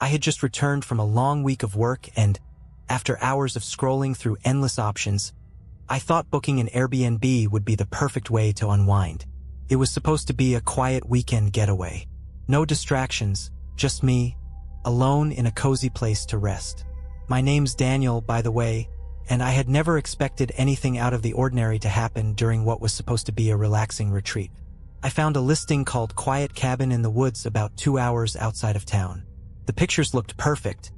I had just returned from a long week of work and, after hours of scrolling through endless options, I thought booking an Airbnb would be the perfect way to unwind. It was supposed to be a quiet weekend getaway. No distractions, just me, alone in a cozy place to rest. My name's Daniel, by the way, and I had never expected anything out of the ordinary to happen during what was supposed to be a relaxing retreat. I found a listing called Quiet Cabin in the Woods about 2 hours outside of town. The pictures looked perfect,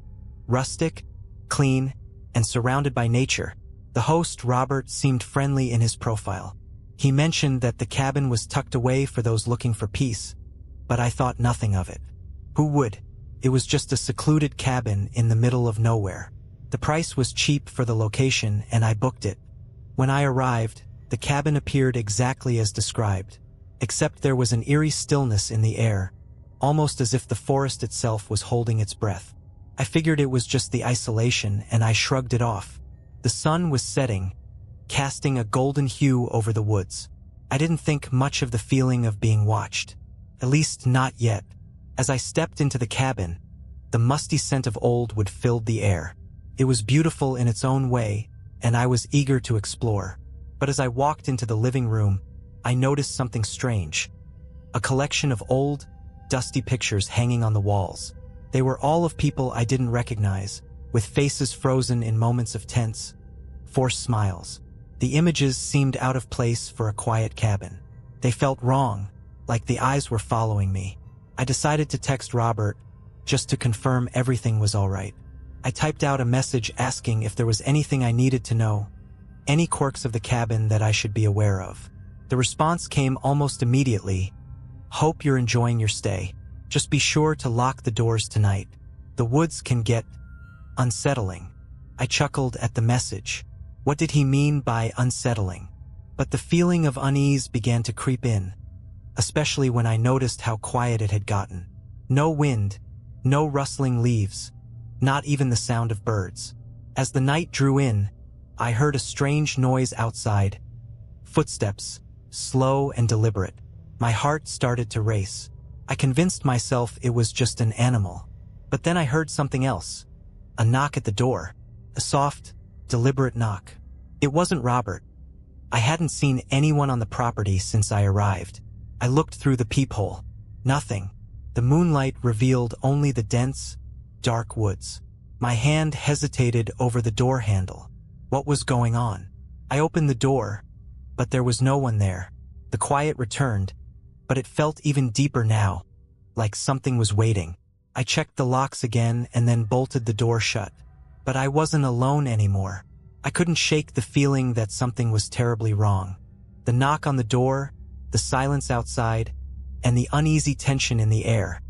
rustic, clean, and surrounded by nature. The host, Robert, seemed friendly in his profile. He mentioned that the cabin was tucked away for those looking for peace, but I thought nothing of it. Who would? It was just a secluded cabin in the middle of nowhere. The price was cheap for the location, and I booked it. When I arrived, the cabin appeared exactly as described, except there was an eerie stillness in the air, almost as if the forest itself was holding its breath. I figured it was just the isolation, and I shrugged it off. The sun was setting, casting a golden hue over the woods. I didn't think much of the feeling of being watched, at least not yet. As I stepped into the cabin, the musty scent of old wood filled the air. It was beautiful in its own way, and I was eager to explore. But as I walked into the living room, I noticed something strange. A collection of old, dusty pictures hanging on the walls. They were all of people I didn't recognize, with faces frozen in moments of tense, forced smiles. The images seemed out of place for a quiet cabin. They felt wrong, like the eyes were following me. I decided to text Robert, just to confirm everything was all right. I typed out a message asking if there was anything I needed to know, any quirks of the cabin that I should be aware of. The response came almost immediately. Hope you're enjoying your stay. Just be sure to lock the doors tonight. The woods can get unsettling. I chuckled at the message. What did he mean by unsettling? But the feeling of unease began to creep in, especially when I noticed how quiet it had gotten. No wind, no rustling leaves, not even the sound of birds. As the night drew in, I heard a strange noise outside. Footsteps, slow and deliberate. My heart started to race. I convinced myself it was just an animal. But then I heard something else. A knock at the door. A soft, deliberate knock. It wasn't Robert. I hadn't seen anyone on the property since I arrived. I looked through the peephole. Nothing. The moonlight revealed only the dense, dark woods. My hand hesitated over the door handle. What was going on? I opened the door, but there was no one there. The quiet returned, but it felt even deeper now, like something was waiting. I checked the locks again and then bolted the door shut. But I wasn't alone anymore. I couldn't shake the feeling that something was terribly wrong. The knock on the door, the silence outside, and the uneasy tension in the air.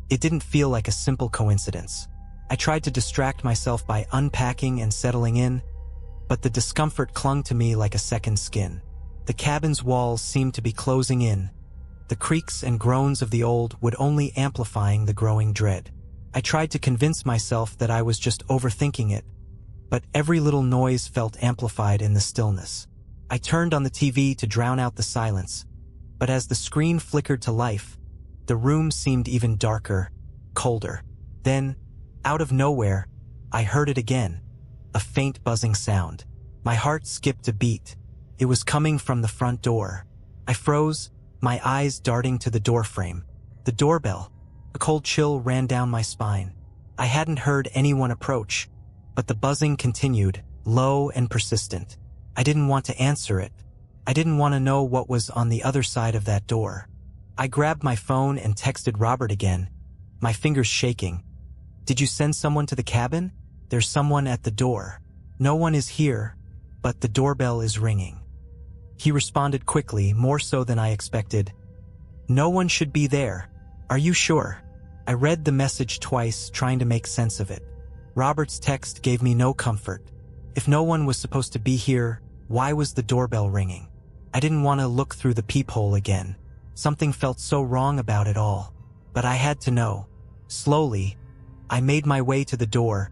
It didn't feel like a simple coincidence. I tried to distract myself by unpacking and settling in, but the discomfort clung to me like a second skin. The cabin's walls seemed to be closing in, the creaks and groans of the old wood only amplifying the growing dread. I tried to convince myself that I was just overthinking it, but every little noise felt amplified in the stillness. I turned on the TV to drown out the silence, but as the screen flickered to life, the room seemed even darker, colder. Then, out of nowhere, I heard it again, a faint buzzing sound. My heart skipped a beat. It was coming from the front door. I froze, my eyes darting to the doorframe. The doorbell. A cold chill ran down my spine. I hadn't heard anyone approach, but the buzzing continued, low and persistent. I didn't want to answer it. I didn't want to know what was on the other side of that door. I grabbed my phone and texted Robert again, my fingers shaking. Did you send someone to the cabin? There's someone at the door. No one is here, but the doorbell is ringing. He responded quickly, more so than I expected. No one should be there. Are you sure? I read the message twice, trying to make sense of it. Robert's text gave me no comfort. If no one was supposed to be here, why was the doorbell ringing? I didn't want to look through the peephole again. Something felt so wrong about it all. But I had to know. Slowly, I made my way to the door,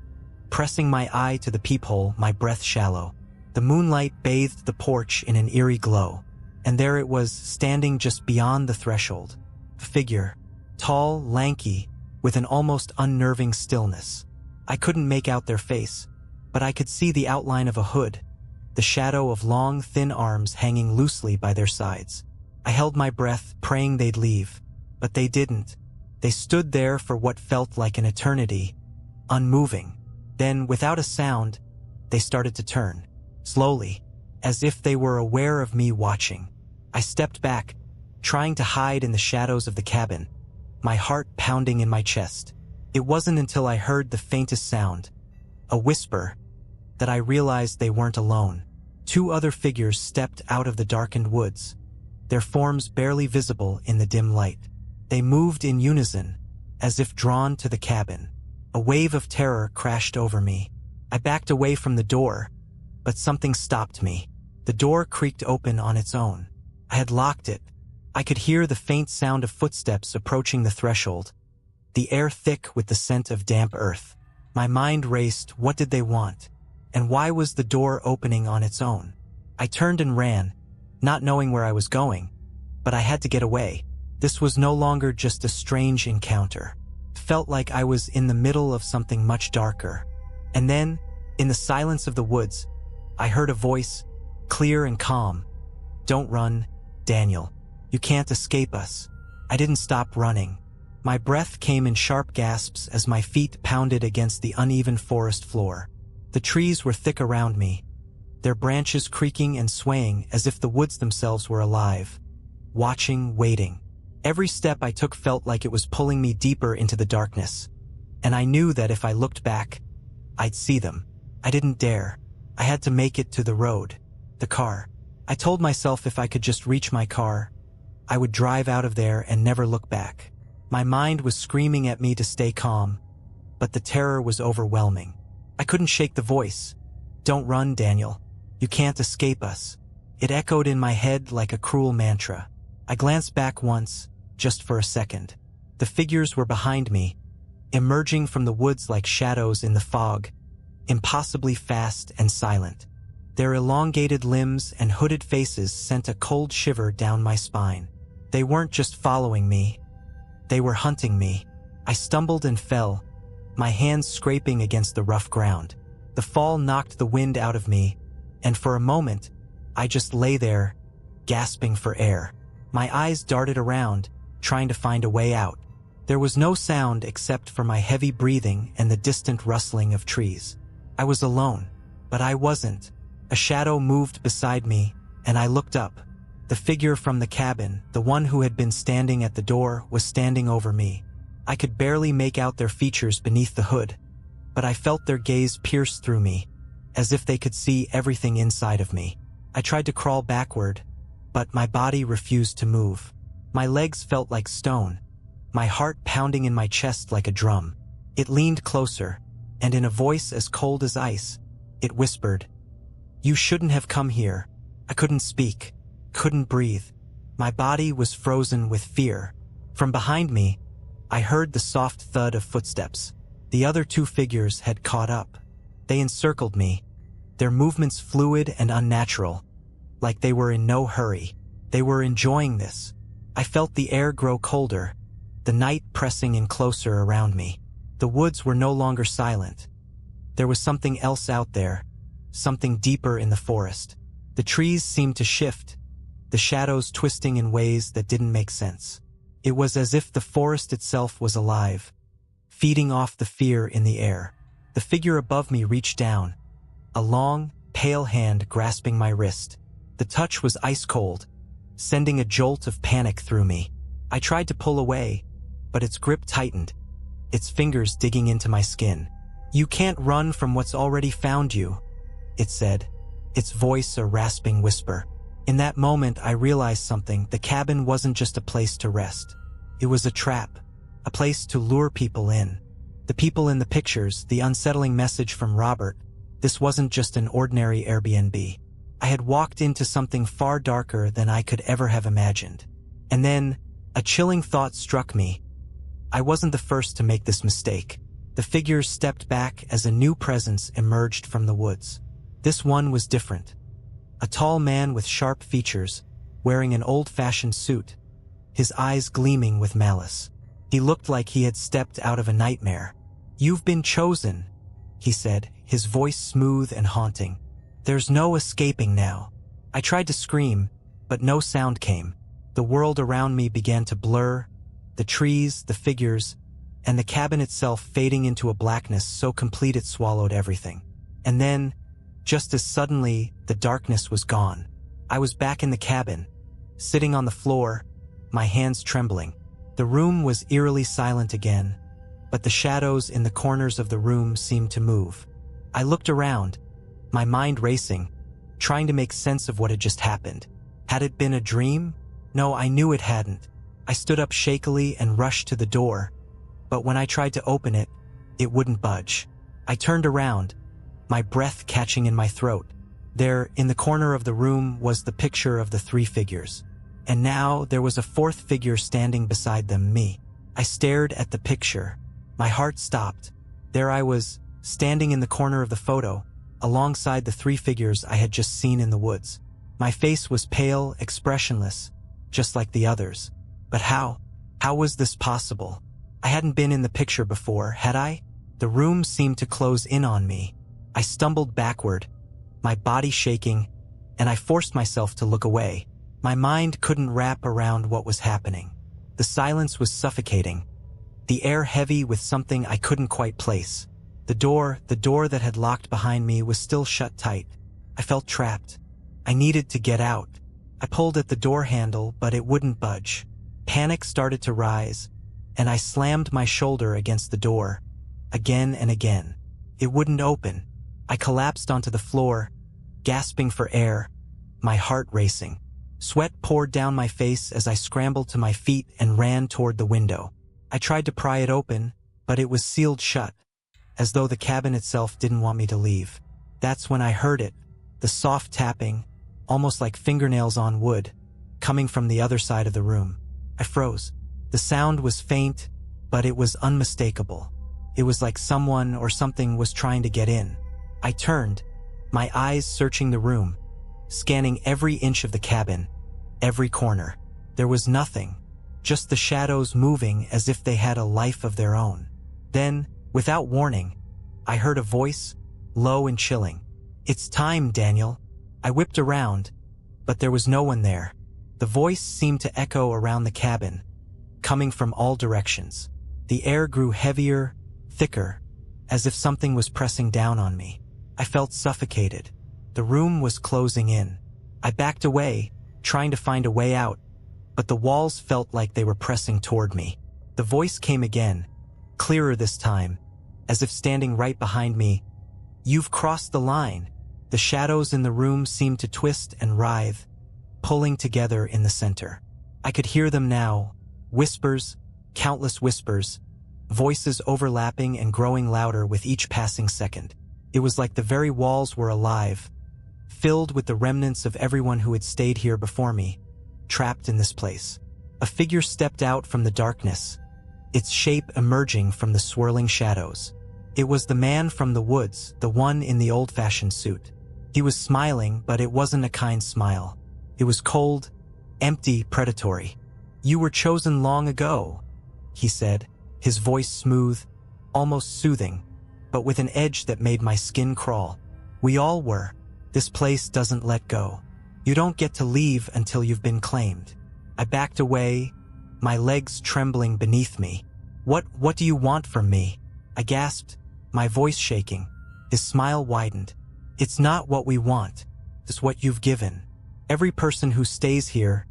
pressing my eye to the peephole, my breath shallow. The moonlight bathed the porch in an eerie glow, and there it was, standing just beyond the threshold. A figure, tall, lanky, with an almost unnerving stillness. I couldn't make out their face, but I could see the outline of a hood, the shadow of long, thin arms hanging loosely by their sides. I held my breath, praying they'd leave, but they didn't. They stood there for what felt like an eternity, unmoving. Then, without a sound, they started to turn, slowly, as if they were aware of me watching. I stepped back, trying to hide in the shadows of the cabin, my heart pounding in my chest. It wasn't until I heard the faintest sound, a whisper, that I realized they weren't alone. Two other figures stepped out of the darkened woods, their forms barely visible in the dim light. They moved in unison, as if drawn to the cabin. A wave of terror crashed over me. I backed away from the door, but something stopped me. The door creaked open on its own. I had locked it. I could hear the faint sound of footsteps approaching the threshold, the air thick with the scent of damp earth. My mind raced. What did they want? And why was the door opening on its own? I turned and ran, not knowing where I was going, but I had to get away. This was no longer just a strange encounter. It felt like I was in the middle of something much darker. And then, in the silence of the woods, I heard a voice, clear and calm. "Don't run, Daniel. You can't escape us." I didn't stop running. My breath came in sharp gasps as my feet pounded against the uneven forest floor. The trees were thick around me, their branches creaking and swaying as if the woods themselves were alive, watching, waiting. Every step I took felt like it was pulling me deeper into the darkness, and I knew that if I looked back, I'd see them. I didn't dare. I had to make it to the road, the car. I told myself if I could just reach my car, I would drive out of there and never look back. My mind was screaming at me to stay calm, but the terror was overwhelming. I couldn't shake the voice. "Don't run, Daniel. You can't escape us." It echoed in my head like a cruel mantra. I glanced back once, just for a second. The figures were behind me, emerging from the woods like shadows in the fog, impossibly fast and silent. Their elongated limbs and hooded faces sent a cold shiver down my spine. They weren't just following me. They were hunting me. I stumbled and fell, my hands scraping against the rough ground. The fall knocked the wind out of me, and for a moment, I just lay there, gasping for air. My eyes darted around, trying to find a way out. There was no sound except for my heavy breathing and the distant rustling of trees. I was alone, but I wasn't. A shadow moved beside me, and I looked up. The figure from the cabin, the one who had been standing at the door, was standing over me. I could barely make out their features beneath the hood, but I felt their gaze pierce through me, as if they could see everything inside of me. I tried to crawl backward, but my body refused to move. My legs felt like stone, my heart pounding in my chest like a drum. It leaned closer, and in a voice as cold as ice, it whispered, "You shouldn't have come here." I couldn't speak, couldn't breathe. My body was frozen with fear. From behind me, I heard the soft thud of footsteps. The other two figures had caught up. They encircled me, their movements fluid and unnatural, like they were in no hurry. They were enjoying this. I felt the air grow colder, the night pressing in closer around me. The woods were no longer silent. There was something else out there, something deeper in the forest. The trees seemed to shift, the shadows twisting in ways that didn't make sense. It was as if the forest itself was alive, feeding off the fear in the air. The figure above me reached down, a long, pale hand grasping my wrist. The touch was ice cold, sending a jolt of panic through me. I tried to pull away, but its grip tightened, its fingers digging into my skin. "You can't run from what's already found you," it said, its voice a rasping whisper. In that moment, I realized something. The cabin wasn't just a place to rest. It was a trap, a place to lure people in. The people in the pictures, the unsettling message from Robert, this wasn't just an ordinary Airbnb. I had walked into something far darker than I could ever have imagined. And then, a chilling thought struck me. I wasn't the first to make this mistake. The figures stepped back as a new presence emerged from the woods. This one was different. A tall man with sharp features, wearing an old-fashioned suit, his eyes gleaming with malice. He looked like he had stepped out of a nightmare. "You've been chosen," he said, his voice smooth and haunting. "There's no escaping now." I tried to scream, but no sound came. The world around me began to blur, the trees, the figures, and the cabin itself fading into a blackness so complete it swallowed everything. And then, just as suddenly, the darkness was gone. I was back in the cabin, sitting on the floor, my hands trembling. The room was eerily silent again, but the shadows in the corners of the room seemed to move. I looked around, my mind racing, trying to make sense of what had just happened. Had it been a dream? No, I knew it hadn't. I stood up shakily and rushed to the door, but when I tried to open it, it wouldn't budge. I turned around, my breath catching in my throat. There, in the corner of the room, was the picture of the three figures. And now there was a fourth figure standing beside them, me. I stared at the picture. My heart stopped. There I was, standing in the corner of the photo, alongside the three figures I had just seen in the woods. My face was pale, expressionless, just like the others. But how? How was this possible? I hadn't been in the picture before, had I? The room seemed to close in on me. I stumbled backward, my body shaking, and I forced myself to look away. My mind couldn't wrap around what was happening. The silence was suffocating, the air heavy with something I couldn't quite place. The door that had locked behind me was still shut tight. I felt trapped. I needed to get out. I pulled at the door handle, but it wouldn't budge. Panic started to rise, and I slammed my shoulder against the door, again and again. It wouldn't open. I collapsed onto the floor, gasping for air, my heart racing. Sweat poured down my face as I scrambled to my feet and ran toward the window. I tried to pry it open, but it was sealed shut, as though the cabin itself didn't want me to leave. That's when I heard it, the soft tapping, almost like fingernails on wood, coming from the other side of the room. I froze. The sound was faint, but it was unmistakable. It was like someone or something was trying to get in. I turned, my eyes searching the room, scanning every inch of the cabin, every corner. There was nothing, just the shadows moving as if they had a life of their own. Then, without warning, I heard a voice, low and chilling. "It's time, Daniel." I whipped around, but there was no one there. The voice seemed to echo around the cabin, coming from all directions. The air grew heavier, thicker, as if something was pressing down on me. I felt suffocated. The room was closing in. I backed away, trying to find a way out, but the walls felt like they were pressing toward me. The voice came again, clearer this time, as if standing right behind me. "You've crossed the line." The shadows in the room seemed to twist and writhe, pulling together in the center. I could hear them now, whispers, countless whispers, voices overlapping and growing louder with each passing second. It was like the very walls were alive, filled with the remnants of everyone who had stayed here before me, trapped in this place. A figure stepped out from the darkness, its shape emerging from the swirling shadows. It was the man from the woods, the one in the old-fashioned suit. He was smiling, but it wasn't a kind smile. It was cold, empty, predatory. "You were chosen long ago," he said, his voice smooth, almost soothing, but with an edge that made my skin crawl. "We all were. This place doesn't let go. You don't get to leave until you've been claimed." I backed away, my legs trembling beneath me. What do you want from me?" I gasped, my voice shaking. His smile widened. "It's not what we want. It's what you've given. Every person who stays here,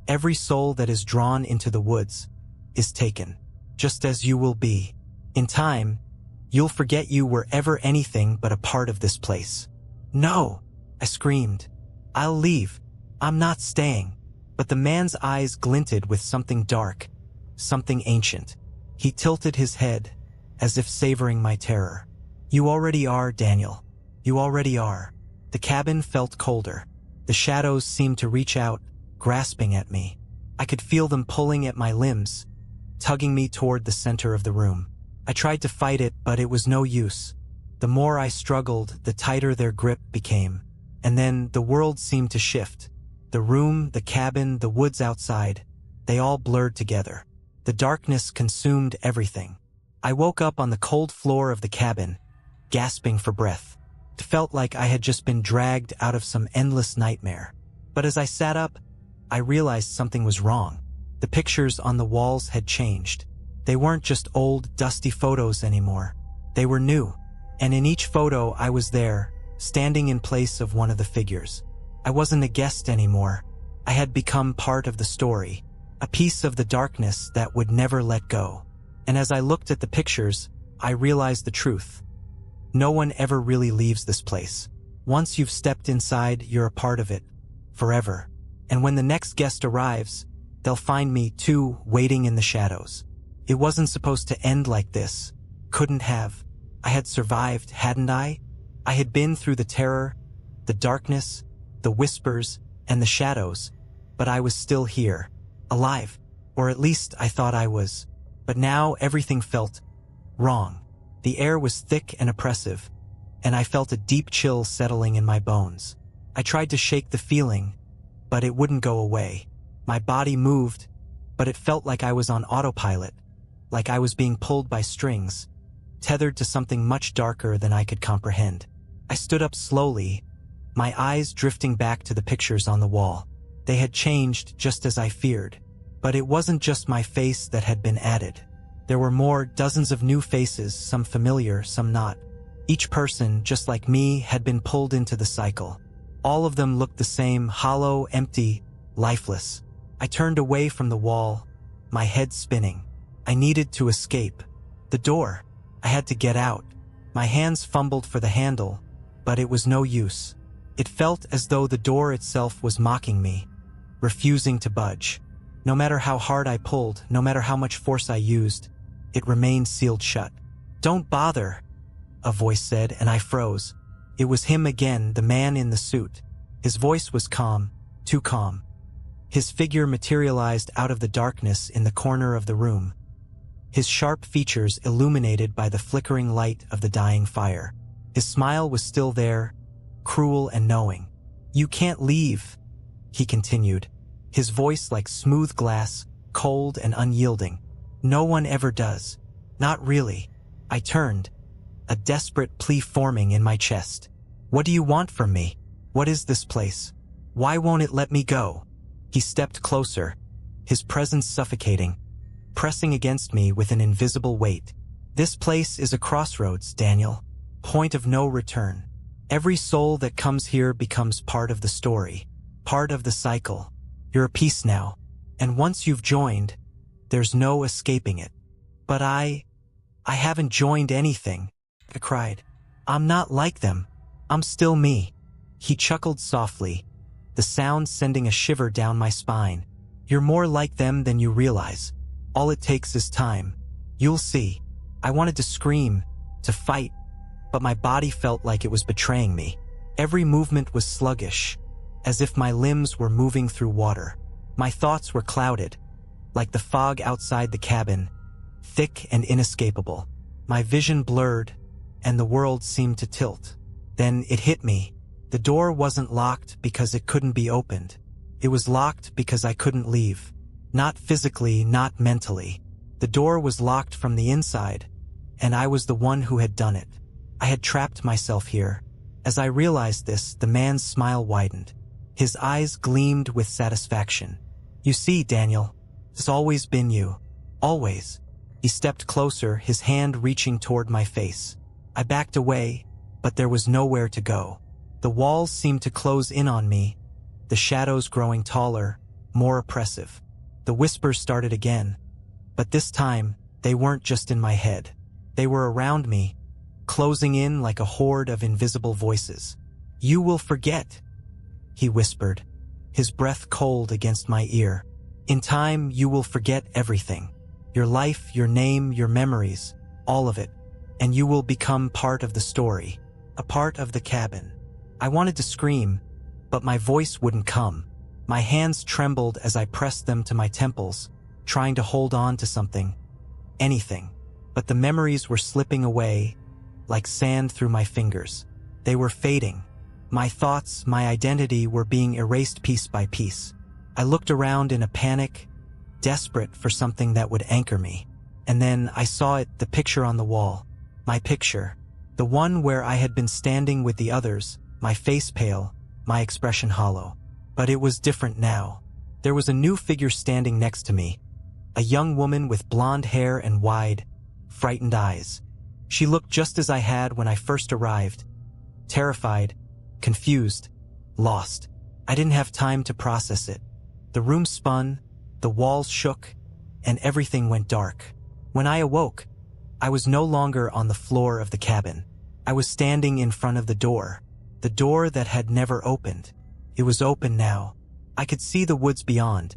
every soul that is drawn into the woods, is taken, just as you will be. In time, you'll forget you were ever anything but a part of this place." "No!" I screamed. "I'll leave. I'm not staying." But the man's eyes glinted with something dark, something ancient. He tilted his head, as if savoring my terror. "You already are, Daniel. You already are." The cabin felt colder. The shadows seemed to reach out, grasping at me. I could feel them pulling at my limbs, tugging me toward the center of the room. I tried to fight it, but it was no use. The more I struggled, the tighter their grip became. And then the world seemed to shift. The room, the cabin, the woods outside, they all blurred together. The darkness consumed everything. I woke up on the cold floor of the cabin, gasping for breath. It felt like I had just been dragged out of some endless nightmare. But as I sat up, I realized something was wrong. The pictures on the walls had changed. They weren't just old, dusty photos anymore. They were new. And in each photo I was there, standing in place of one of the figures. I wasn't a guest anymore. I had become part of the story, a piece of the darkness that would never let go. And as I looked at the pictures, I realized the truth. No one ever really leaves this place. Once you've stepped inside, you're a part of it, forever. And when the next guest arrives, they'll find me too, waiting in the shadows. It wasn't supposed to end like this. Couldn't have. I had survived, hadn't I? I had been through the terror, the darkness, the whispers, and the shadows, but I was still here, alive, or at least I thought I was. But now everything felt wrong. The air was thick and oppressive, and I felt a deep chill settling in my bones. I tried to shake the feeling, but it wouldn't go away. My body moved, but it felt like I was on autopilot, like I was being pulled by strings, tethered to something much darker than I could comprehend. I stood up slowly, my eyes drifting back to the pictures on the wall. They had changed just as I feared. But it wasn't just my face that had been added. There were more, dozens of new faces, some familiar, some not. Each person, just like me, had been pulled into the cycle. All of them looked the same, hollow, empty, lifeless. I turned away from the wall, my head spinning. I needed to escape. The door. I had to get out. My hands fumbled for the handle, but it was no use. It felt as though the door itself was mocking me, refusing to budge. No matter how hard I pulled, no matter how much force I used, it remained sealed shut. "Don't bother," a voice said, and I froze. It was him again, the man in the suit. His voice was calm, too calm. His figure materialized out of the darkness in the corner of the room, his sharp features illuminated by the flickering light of the dying fire. His smile was still there, cruel and knowing. "You can't leave," he continued, his voice like smooth glass, cold and unyielding. "No one ever does. Not really." I turned, a desperate plea forming in my chest. "What do you want from me? What is this place? Why won't it let me go?" He stepped closer, his presence suffocating, pressing against me with an invisible weight. "This place is a crossroads, Daniel. Point of no return. Every soul that comes here becomes part of the story, part of the cycle. You're a piece now, and once you've joined, there's no escaping it." "But I haven't joined anything," I cried. "I'm not like them. I'm still me." He chuckled softly, the sound sending a shiver down my spine. "You're more like them than you realize. All it takes is time. You'll see." I wanted to scream, to fight, but my body felt like it was betraying me. Every movement was sluggish, as if my limbs were moving through water. My thoughts were clouded, like the fog outside the cabin, thick and inescapable. My vision blurred, and the world seemed to tilt. Then it hit me. The door wasn't locked because it couldn't be opened. It was locked because I couldn't leave. Not physically, not mentally. The door was locked from the inside, and I was the one who had done it. I had trapped myself here. As I realized this, the man's smile widened. His eyes gleamed with satisfaction. "You see, Daniel, it's always been you. Always." He stepped closer, his hand reaching toward my face. I backed away, but there was nowhere to go. The walls seemed to close in on me, the shadows growing taller, more oppressive. The whispers started again, but this time, they weren't just in my head. They were around me, closing in like a horde of invisible voices. "You will forget," he whispered, his breath cold against my ear. "In time, you will forget everything. Your life, your name, your memories, all of it. And you will become part of the story, a part of the cabin." I wanted to scream, but my voice wouldn't come. My hands trembled as I pressed them to my temples, trying to hold on to something, anything. But the memories were slipping away, like sand through my fingers. They were fading. My thoughts, my identity were being erased piece by piece. I looked around in a panic, desperate for something that would anchor me. And then I saw it, the picture on the wall. My picture. The one where I had been standing with the others, my face pale, my expression hollow. But it was different now. There was a new figure standing next to me. A young woman with blonde hair and wide, frightened eyes. She looked just as I had when I first arrived. Terrified, confused, lost. I didn't have time to process it. The room spun, the walls shook, and everything went dark. When I awoke, I was no longer on the floor of the cabin. I was standing in front of the door that had never opened. It was open now. I could see the woods beyond,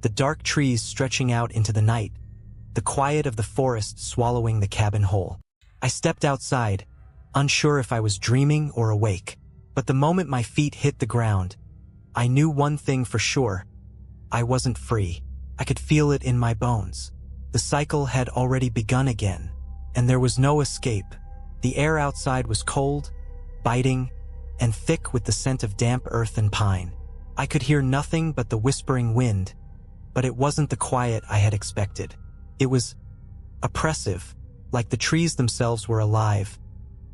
the dark trees stretching out into the night, the quiet of the forest swallowing the cabin whole. I stepped outside, unsure if I was dreaming or awake. But the moment my feet hit the ground, I knew one thing for sure. I wasn't free. I could feel it in my bones. The cycle had already begun again, and there was no escape. The air outside was cold, biting, and thick with the scent of damp earth and pine. I could hear nothing but the whispering wind, but it wasn't the quiet I had expected. It was oppressive, like the trees themselves were alive,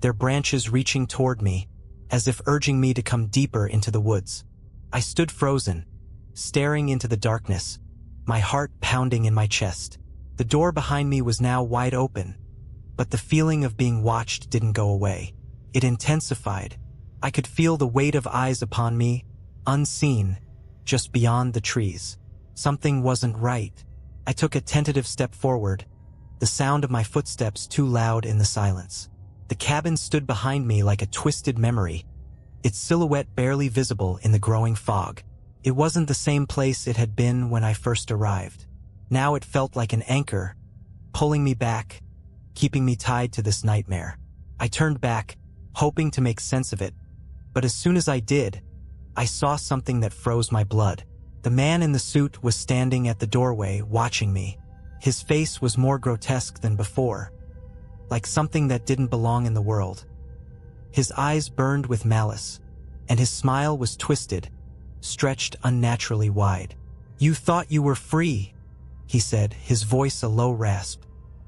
their branches reaching toward me, as if urging me to come deeper into the woods. I stood frozen, staring into the darkness, my heart pounding in my chest. The door behind me was now wide open, but the feeling of being watched didn't go away. It intensified. I could feel the weight of eyes upon me, unseen, just beyond the trees. Something wasn't right. I took a tentative step forward, the sound of my footsteps too loud in the silence. The cabin stood behind me like a twisted memory, its silhouette barely visible in the growing fog. It wasn't the same place it had been when I first arrived. Now it felt like an anchor, pulling me back, keeping me tied to this nightmare. I turned back, hoping to make sense of it, but as soon as I did, I saw something that froze my blood. The man in the suit was standing at the doorway, watching me. His face was more grotesque than before, like something that didn't belong in the world. His eyes burned with malice, and his smile was twisted, stretched unnaturally wide. "You thought you were free," he said, his voice a low rasp.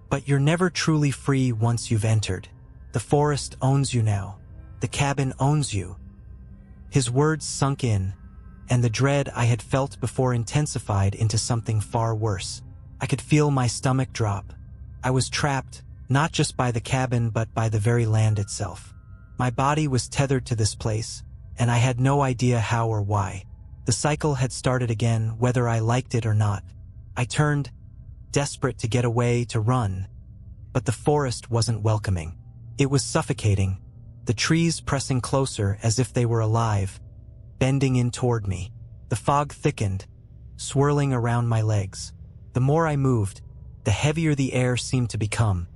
"But you're never truly free once you've entered. The forest owns you now. The cabin owns you." His words sunk in, and the dread I had felt before intensified into something far worse. I could feel my stomach drop. I was trapped, not just by the cabin but by the very land itself. My body was tethered to this place, and I had no idea how or why. The cycle had started again, whether I liked it or not. I turned, desperate to get away, to run. But the forest wasn't welcoming. It was suffocating, the trees pressing closer as if they were alive, bending in toward me. The fog thickened, swirling around my legs. The more I moved, the heavier the air seemed to become,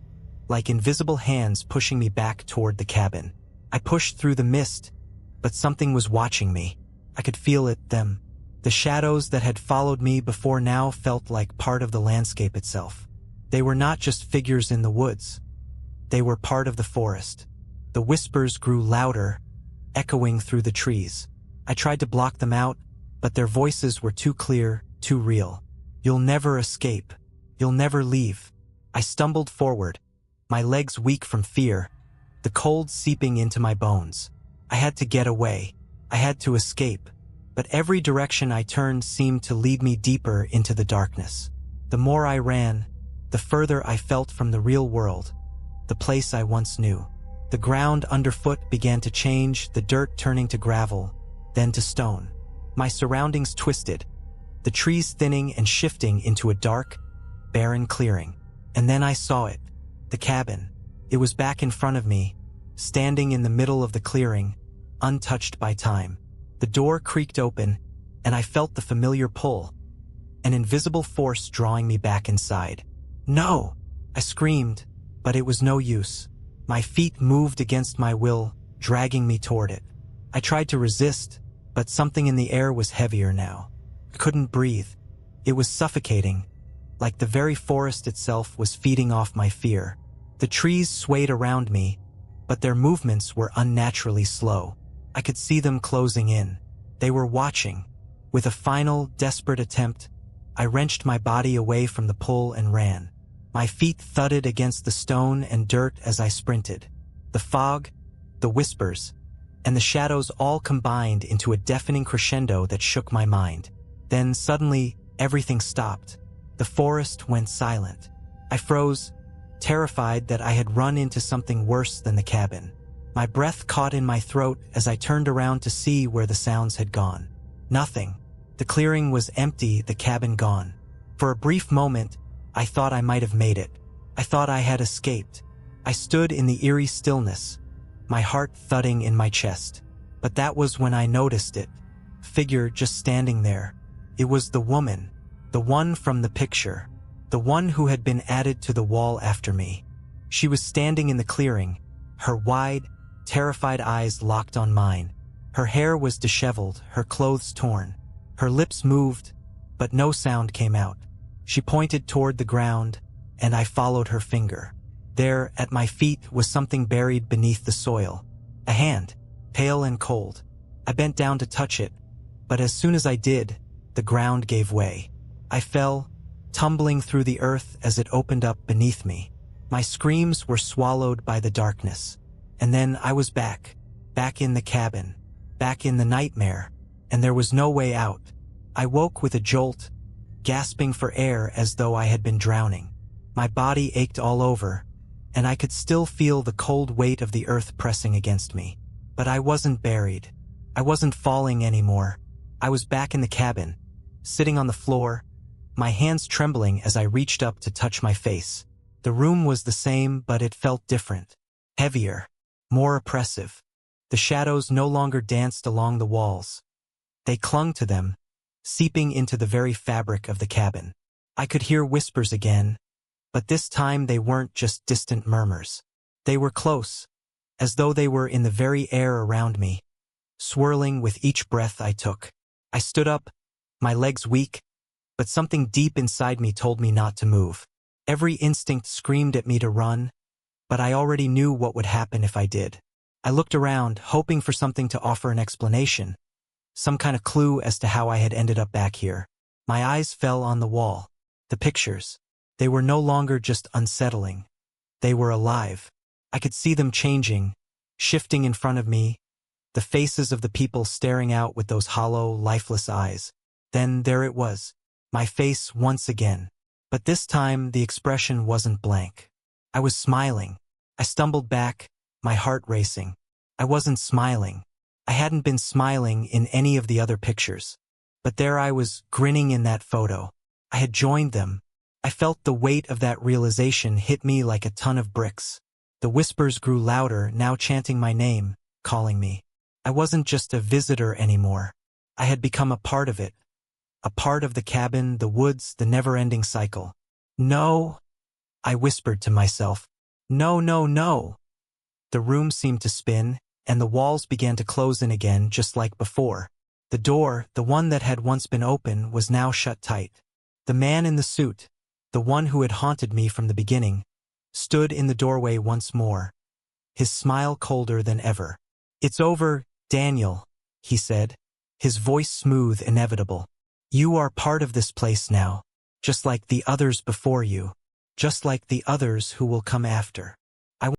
like invisible hands pushing me back toward the cabin. I pushed through the mist, but something was watching me. I could feel it, them. The shadows that had followed me before now felt like part of the landscape itself. They were not just figures in the woods. They were part of the forest. The whispers grew louder, echoing through the trees. I tried to block them out, but their voices were too clear, too real. "You'll never escape. You'll never leave." I stumbled forward, my legs weak from fear, the cold seeping into my bones. I had to get away. I had to escape. But every direction I turned seemed to lead me deeper into the darkness. The more I ran, the further I felt from the real world, the place I once knew. The ground underfoot began to change, the dirt turning to gravel, then to stone. My surroundings twisted, the trees thinning and shifting into a dark, barren clearing. And then I saw it, the cabin. It was back in front of me, standing in the middle of the clearing, untouched by time. The door creaked open, and I felt the familiar pull, an invisible force drawing me back inside. "No!" I screamed, but it was no use. My feet moved against my will, dragging me toward it. I tried to resist, but something in the air was heavier now. I couldn't breathe. It was suffocating, like the very forest itself was feeding off my fear. The trees swayed around me, but their movements were unnaturally slow. I could see them closing in. They were watching, with a final, desperate attempt I wrenched my body away from the pull and ran. My feet thudded against the stone and dirt as I sprinted. The fog, the whispers, and the shadows all combined into a deafening crescendo that shook my mind. Then suddenly, everything stopped. The forest went silent. I froze, terrified that I had run into something worse than the cabin. My breath caught in my throat as I turned around to see where the sounds had gone. Nothing. The clearing was empty, the cabin gone. For a brief moment, I thought I might have made it. I thought I had escaped. I stood in the eerie stillness, my heart thudding in my chest. But that was when I noticed it. Figure just standing there. It was the woman, the one from the picture, the one who had been added to the wall after me. She was standing in the clearing, her wide, terrified eyes locked on mine. Her hair was disheveled, her clothes torn. Her lips moved, but no sound came out. She pointed toward the ground, and I followed her finger. There, at my feet, was something buried beneath the soil. A hand, pale and cold. I bent down to touch it, but as soon as I did, the ground gave way. I fell, tumbling through the earth as it opened up beneath me. My screams were swallowed by the darkness. And then I was back in the cabin, back in the nightmare, and there was no way out. I woke with a jolt, gasping for air as though I had been drowning. My body ached all over, and I could still feel the cold weight of the earth pressing against me. But I wasn't buried. I wasn't falling anymore. I was back in the cabin, sitting on the floor, my hands trembling as I reached up to touch my face. The room was the same, but it felt different, heavier, more oppressive. The shadows no longer danced along the walls. They clung to them, seeping into the very fabric of the cabin. I could hear whispers again, but this time they weren't just distant murmurs. They were close, as though they were in the very air around me, swirling with each breath I took. I stood up, my legs weak, but something deep inside me told me not to move. Every instinct screamed at me to run, but I already knew what would happen if I did. I looked around, hoping for something to offer an explanation, some kind of clue as to how I had ended up back here. My eyes fell on the wall. The pictures. They were no longer just unsettling. They were alive. I could see them changing, shifting in front of me, the faces of the people staring out with those hollow, lifeless eyes. Then there it was, my face once again. But this time the expression wasn't blank. I was smiling. I stumbled back, my heart racing. I wasn't smiling. I hadn't been smiling in any of the other pictures. But there I was, grinning in that photo. I had joined them. I felt the weight of that realization hit me like a ton of bricks. The whispers grew louder, now chanting my name, calling me. I wasn't just a visitor anymore. I had become a part of it. A part of the cabin, the woods, the never-ending cycle. No, I whispered to myself. No, no, no. The room seemed to spin, and the walls began to close in again just like before. The door, the one that had once been open, was now shut tight. The man in the suit, the one who had haunted me from the beginning, stood in the doorway once more, his smile colder than ever. "It's over, Daniel," he said, his voice smooth, inevitable. "You are part of this place now, just like the others before you, just like the others who will come after."